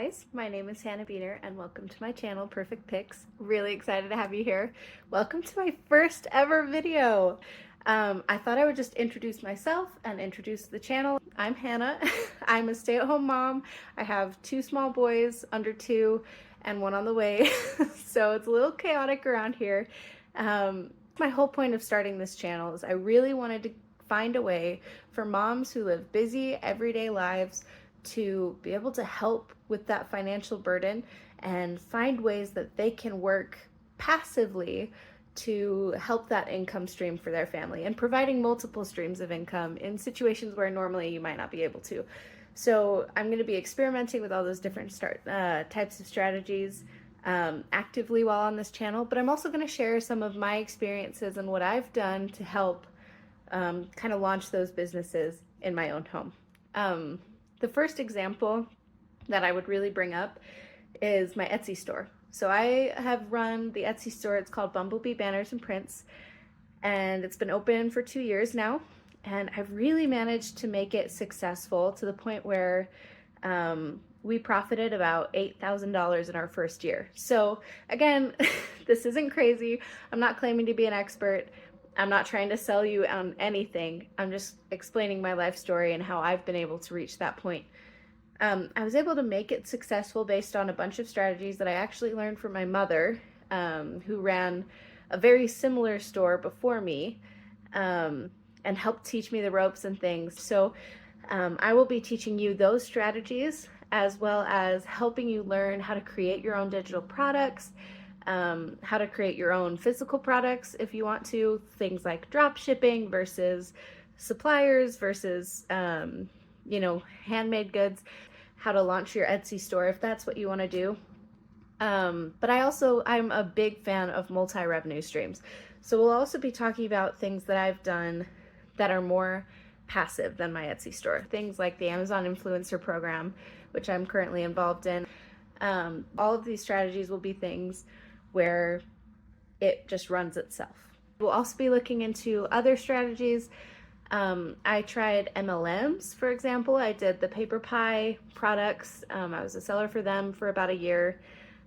guys, my name is Hannah Buehner and welcome to my channel, Perfect Picks. Really excited to have you here. Welcome to my first ever video. I thought I would just introduce myself and introduce the channel. I'm Hannah. I'm a stay-at-home mom. I have two small boys, under 2, and one on the way. So it's a little chaotic around here. My whole point of starting this channel is I really wanted to find a way for moms who live busy, everyday lives to be able to help with that financial burden and find ways that they can work passively to help that income stream for their family and providing multiple streams of income in situations where normally you might not be able to. So I'm going to be experimenting with all those different types of strategies actively while on this channel, but I'm also going to share some of my experiences and what I've done to help kind of launch those businesses in my own home. The first example that I would really bring up is my Etsy store. So I have run the Etsy store. It's called Bumblebee Banners and Prints, and it's been open for 2 years now. And I've really managed to make it successful to the point where we profited about $8,000 in our first year. So again, this isn't crazy. I'm not claiming to be an expert. I'm not trying to sell you on anything. I'm just explaining my life story and how I've been able to reach that point. I was able to make it successful based on a bunch of strategies that I actually learned from my mother, who ran a very similar store before me, and helped teach me the ropes and things. So I will be teaching you those strategies as well as helping you learn how to create your own digital products, how to create your own physical products if you want to, things like drop shipping versus suppliers versus, handmade goods, how to launch your Etsy store if that's what you want to do. But I'm a big fan of multi-revenue streams. So we'll also be talking about things that I've done that are more passive than my Etsy store. Things like the Amazon Influencer Program, which I'm currently involved in. All of these strategies will be things where it just runs itself. We'll also be looking into other strategies. I tried MLMs, for example. I did the PaperPie products. I was a seller for them for about a year.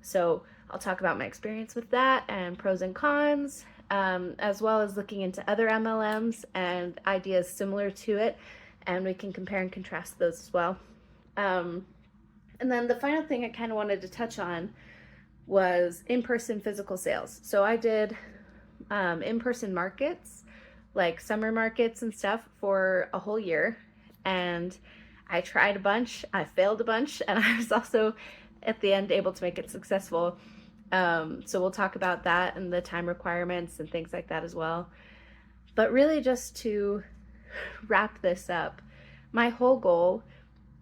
So I'll talk about my experience with that and pros and cons, as well as looking into other MLMs and ideas similar to it. And we can compare and contrast those as well. And then the final thing I kind of wanted to touch on was in-person physical sales. So I did in-person markets, like summer markets and stuff, for a whole year. And I tried a bunch, I failed a bunch, and I was also at the end able to make it successful. So we'll talk about that and the time requirements and things like that as well. But really, just to wrap this up, my whole goal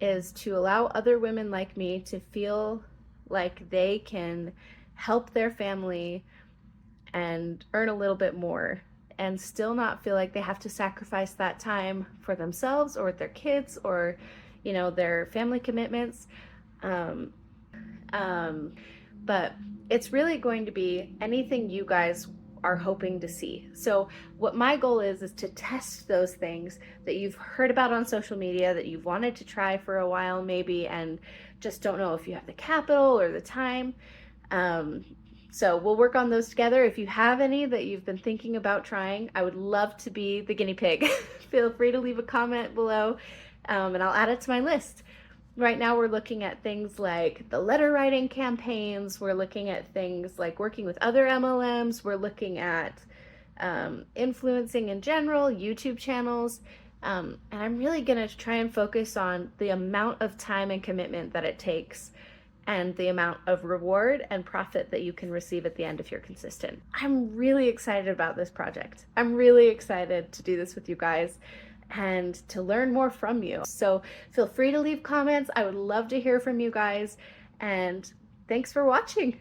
is to allow other women like me to feel like they can help their family and earn a little bit more and still not feel like they have to sacrifice that time for themselves or with their kids or, their family commitments. But it's really going to be anything you guys are hoping to see. So what my goal is to test those things that you've heard about on social media, that you've wanted to try for a while maybe, and just don't know if you have the capital or the time. So we'll work on those together. If you have any that you've been thinking about trying, I would love to be the guinea pig. Feel free to leave a comment below, and I'll add it to my list. Right now we're looking at things like the letter writing campaigns. We're looking at things like working with other MLMs. We're looking at influencing in general, YouTube channels. And I'm really going to try and focus on the amount of time and commitment that it takes and the amount of reward and profit that you can receive at the end if you're consistent. I'm really excited about this project. I'm really excited to do this with you guys and to learn more from you. So feel free to leave comments. I would love to hear from you guys, and thanks for watching.